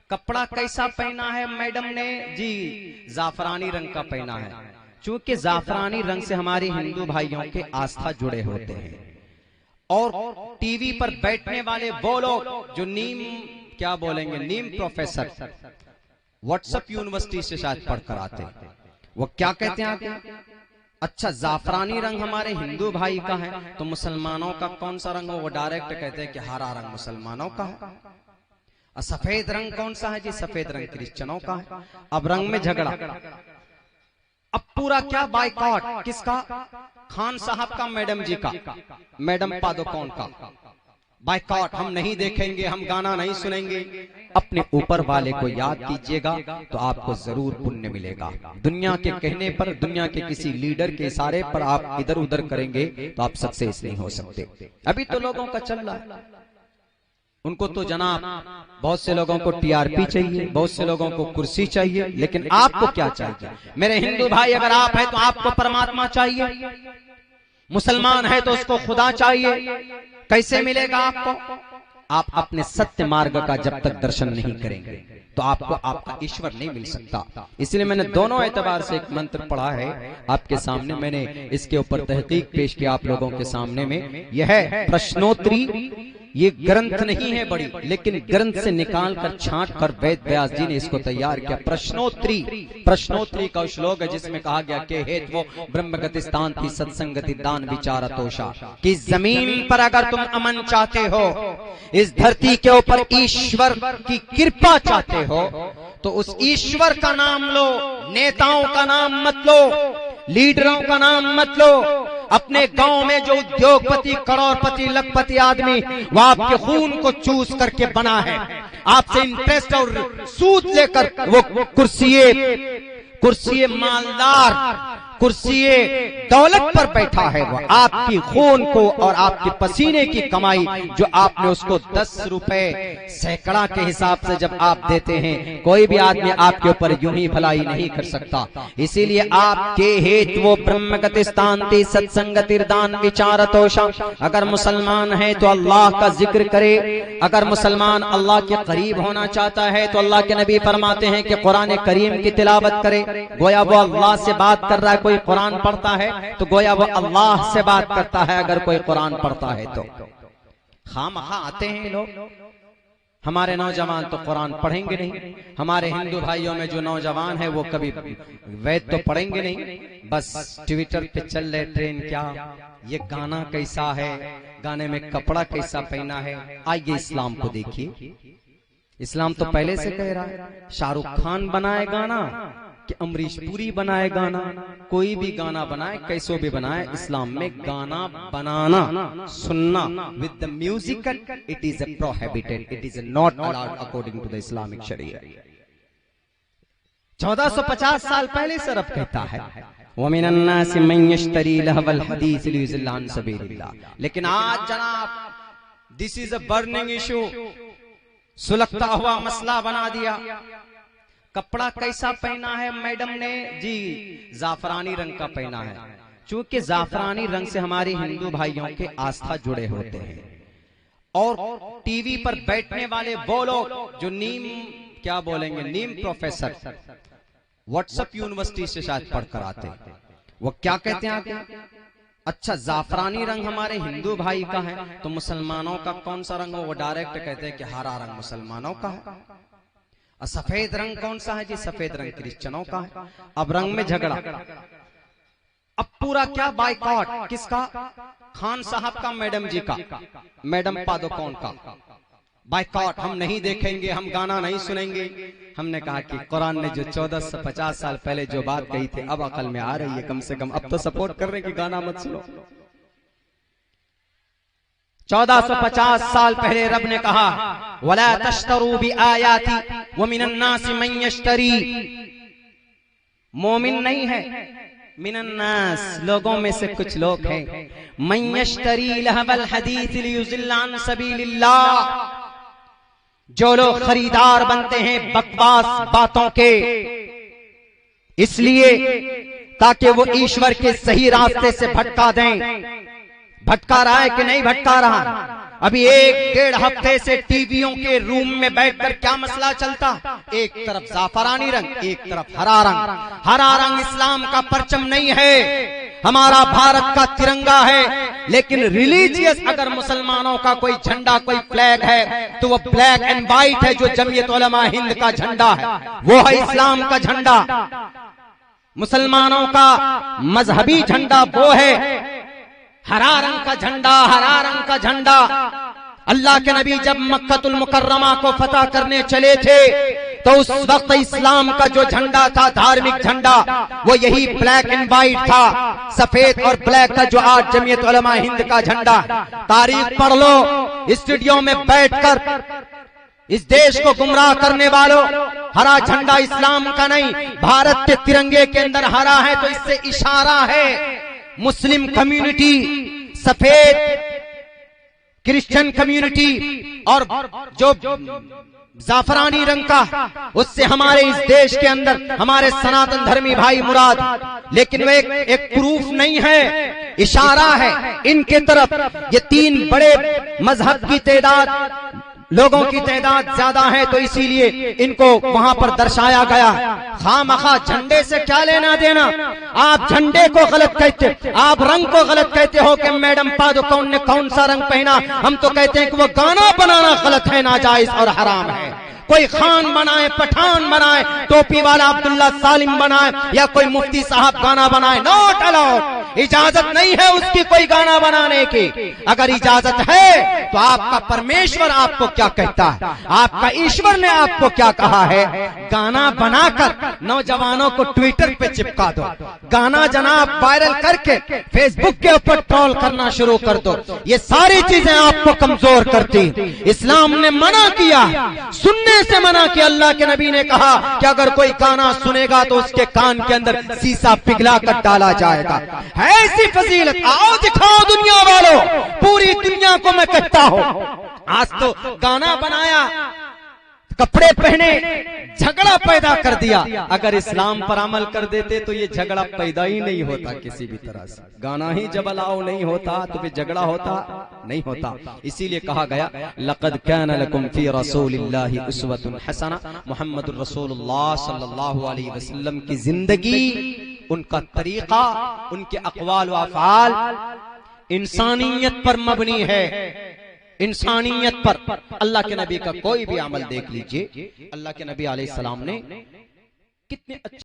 कपड़ा कैसा पहना है मैडम ने जी? जाफरानी रंग का पहना है। चूंकि जाफरानी रंग से हमारे हिंदू भाइयों के आस्था जुड़े होते हैं। और टीवी पर बैठने वाले वो लोग जो क्या बोलेंगे, नीम प्रोफेसर व्हाट्सएप यूनिवर्सिटी से शायद पढ़कर आते हैं, वो क्या कहते हैं आगे? अच्छा, जाफरानी रंग हमारे हिंदू भाई का है तो मुसलमानों का कौन सा रंग हो? वो डायरेक्ट कहते हैं कि हरा रंग मुसलमानों का है। सफेद रंग कौन सा है जी? सफेद रंग क्रिश्चियनों का है। अब रंग में झगड़ा। अब पूरा क्या बाइकॉट किसका? खान साहब का, मैडम जी का, मैडम पादुकोण का बाइकॉट। हम नहीं देखेंगे, हम गाना नहीं सुनेंगे। अपने ऊपर वाले को याद कीजिएगा तो आपको जरूर पुण्य मिलेगा। दुनिया के कहने पर, दुनिया के किसी लीडर के इशारे पर आप इधर उधर करेंगे तो आप सक्सेस नहीं हो सकते। अभी तो लोगों का चल रहा है, उनको तो जनाब बहुत से लोगों को टीआरपी चाहिए, बहुत से लोगों को कुर्सी चाहिए, लेकिन आपको क्या चाहिए? मेरे हिंदू भाई, अगर आप हैं तो आपको परमात्मा चाहिए, मुसलमान है तो उसको खुदा चाहिए। कैसे मिलेगा आपको? आप अपने सत्य मार्ग का जब तक दर्शन नहीं करेंगे तो आपको आपका ईश्वर नहीं मिल सकता। इसलिए मैंने दोनों एतबार से एक मंत्र पढ़ा है आपके सामने। मैंने इसके ऊपर तहकीक पेश किया आप लोगों के सामने में। यह है प्रश्नोत्तरी। ये ग्रंथ नहीं है बड़ी, लेकिन ग्रंथ से निकाल कर छांट कर वेद व्यास जी ने इसको तैयार किया। प्रश्नोत्तरी, प्रश्नोत्तरी का श्लोक है जिसमें कहा गया कि हेतु वो ब्रह्मगति स्थान थी सत्संगति दान विचार तोषा। कि जमीन पर अगर तुम अमन चाहते हो, इस धरती के ऊपर ईश्वर की कृपा चाहते हो, तो उस ईश्वर का नाम लो, नेताओं का नाम मत लो, लीडरों का नाम मत लो। अपने गांव में जो उद्योगपति, करोड़पति, लखपति आदमी वो आपके खून को चूस करके बना है, आपसे इंटरेस्ट और सूद लेकर वो कुर्सी मालदार, कुर्सी दौलत पर बैठा है, वो आपकी खून को और आपके पसीने की कमाई जो आपने उसको 10 रुपए सैकड़ा के हिसाब से जब आप देते हैं, कोई भी आदमी आपके ऊपर यूं ही भलाई नहीं कर सकता। इसीलिए आपके हेतु वो ब्रह्मगति स्थान्ति सत्संगति दान विचार तोषा। अगर मुसलमान है तो अल्लाह का जिक्र करे, अगर मुसलमान अल्लाह के करीब होना चाहता है तो अल्लाह के नबी फरमाते हैं कि कुरान करीम की तिलावत करे। गोया वो अल्लाह से बात कर रहा है। कोई कुरान पढ़ता है तो गोया वो अल्लाह से बात करता है। अगर कोई कुरान पढ़ता है तो खामखा आते हैं लोग। हमारे नौजवान तो कुरान पढ़ेंगे नहीं। हमारे हिंदू भाइयों में जो नौजवान है वो कभी वेद तो पढ़ेंगे नहीं, बस ट्विटर पे चल रहे ट्रेन क्या, ये गाना कैसा है, गाने में कपड़ा कैसा पहना है। आइए इस्लाम को देखिए। इस्लाम तो पहले से कह रहा है शाहरुख खान बनाए गाना कि अमरीश पुरी बनाए गाना, कोई भी गाना बनाए, कैसो भी बनाए, इस्लाम में गाना बनाना, सुनना with the musical, it is a prohibited, it is not allowed according to the Islamic शरीया। 1450 साल पहले से रब कहता है वमिनन्नासि मन यश्तरी लहवल हदीस लियुज़िल्ला अन सबीलिल्लाह। लेकिन आज जनाब this is a burning issue, सुलगता हुआ मसला बना दिया। कपड़ा कैसा पहना है मैडम ने जी? जाफरानी रंग का पहना है। चूंकि जाफरानी रंग से हमारे हिंदू भाइयों के आस्था जुड़े होते हैं। और टीवी पर बैठने वाले वो लोग जो क्या बोलेंगे, नीम प्रोफेसर व्हाट्सएप यूनिवर्सिटी से शायद पढ़कर आते हैं, वो क्या कहते हैं आगे? अच्छा, जाफरानी रंग हमारे हिंदू भाई का है तो मुसलमानों का कौन सा रंग हो? वो डायरेक्ट कहते हैं कि हरा रंग मुसलमानों का है। सफेद रंग कौन सा है जी? सफेद रंग क्रिश्चियनों का है। अब रंग में झगड़ा। अब पूरा क्या बाइकॉट किसका? खान साहब का, मैडम जी का, मैडम पादुकोण का बाइकॉट। हम नहीं देखेंगे, हम गाना नहीं सुनेंगे। हमने कहा कि कुरान ने जो 1450 साल पहले जो बात कही थी अब अकल में आ रही है, कम से कम अब तो सपोर्ट कर रहे हैं कि गाना मत सुनो। 1450 साल पहले रब ने कहा वला तश्तरू बि आयाती व मिनन्नासि मन यश्तरी। मोमिन नहीं है, मिनन्नास लोगों में से कुछ लोग हैं, मन यश्तरी लहवल हदीस लियुज़िल्ला अन सबीलिल्लाह, जो लोग खरीदार बनते हैं बकवास बातों के, इसलिए ताकि वो ईश्वर के सही रास्ते से भटका दें। भटका रहा है कि नहीं भटका रहा? अभी 1-1.5 हफ्ते से टीवियों के रूम में बैठकर क्या मसला चलता, एक तरफ जाफरानी रंग, एक तरफ हरा रंग। हरा रंग इस्लाम का परचम नहीं है, हमारा भारत का तिरंगा है। लेकिन रिलीजियस अगर मुसलमानों का कोई झंडा, कोई फ्लैग है तो वो ब्लैक एंड व्हाइट है, जो जमीयत उलमा हिंद का झंडा है, वो है इस्लाम का झंडा। मुसलमानों का मजहबी झंडा वो है हरा रंग का झंडा। हरा रंग का झंडा अल्लाह के नबी जब मक्कतुल मुकर्रमा को फतह करने चले थे तो उस वक्त इस्लाम का जो झंडा था, धार्मिक झंडा, वो यही ब्लैक एंड व्हाइट था, सफेद और ब्लैक का, जो आज जमीयत उलमा हिंद का झंडा। तारीख पढ़ लो, स्टूडियो में बैठकर इस देश को गुमराह करने वालों, हरा झंडा इस्लाम का नहीं, भारत के तिरंगे के अंदर हरा है तो इससे इशारा है मुस्लिम कम्युनिटी, सफेद क्रिश्चियन कम्युनिटी और जो जाफरानी रंग का, उससे हमारे इस देश के अंदर हमारे सनातन धर्मी भाई मुराद। लेकिन वो एक प्रूफ नहीं है, इशारा है इनके तरफ। ये 3 बड़े मजहब की तादाद, लोगों की तादाद ज्यादा है तो इसीलिए इनको वहां पर दर्शाया गया। खामखा झंडे से क्या लेना देना, आप झंडे को गलत कहते, आप रंग को गलत कहते हो कि मैडम पादुकोण ने कौन सा रंग पहना। हम तो कहते हैं कि वो गाना बनाना गलत है, नाजायज और हराम है। कोई खान बनाए, पठान बनाए, टोपी वाला अब्दुल्ला सालिम बनाए या कोई मुफ्ती साहब गाना बनाए, नॉट अलाउड। इजाजत नहीं है उसकी कोई गाना बनाने की। अगर इजाजत है तो आपका परमेश्वर आपको क्या कहता है, आपका ईश्वर ने आपको क्या कहा है। गाना बनाकर नौजवानों को ट्विटर पे चिपका दो, गाना जनाब वायरल करके फेसबुक के ऊपर ट्रोल करना शुरू कर दो, ये सारी चीजें आपको कमजोर करती। इस्लाम ने मना किया, सुनने से मना किया। अल्लाह के नबी ने कहा कि अगर कोई गाना सुनेगा तो उसके कान के अंदर शीशा पिघला कर डाला जाएगा। है ऐसी फजीलत, आओ दिखाओ दुनिया वालों, पूरी दुनिया को मैं कहता हूं। आज तो गाना बनाया, कपड़े पहने, झगड़ा पैदा कर दिया। अगर इस्लाम पर अमल कर देते तो ये झगड़ा पैदा ही नहीं होता किसी भी तरह से। गाना ही जब अलाउ नहीं होता तो फिर झगड़ा होता नहीं होता। इसीलिए कहा गया लक़द कान लकुम फी रसूलिल्लाहि उस्वतुन हसना। मुहम्मदुर रसूलुल्लाह सल्लल्लाहु अलैहि वसल्लम की जिंदगी, उनका तरीका, उनके अक़वाल व अफ़आल इंसानियत पर मबनी है, इंसानियत पर। अल्लाह के नबी का कोई भी अमल देख लीजिए, अल्लाह के नबी अलैहिस्सलाम ने कितने अच्छे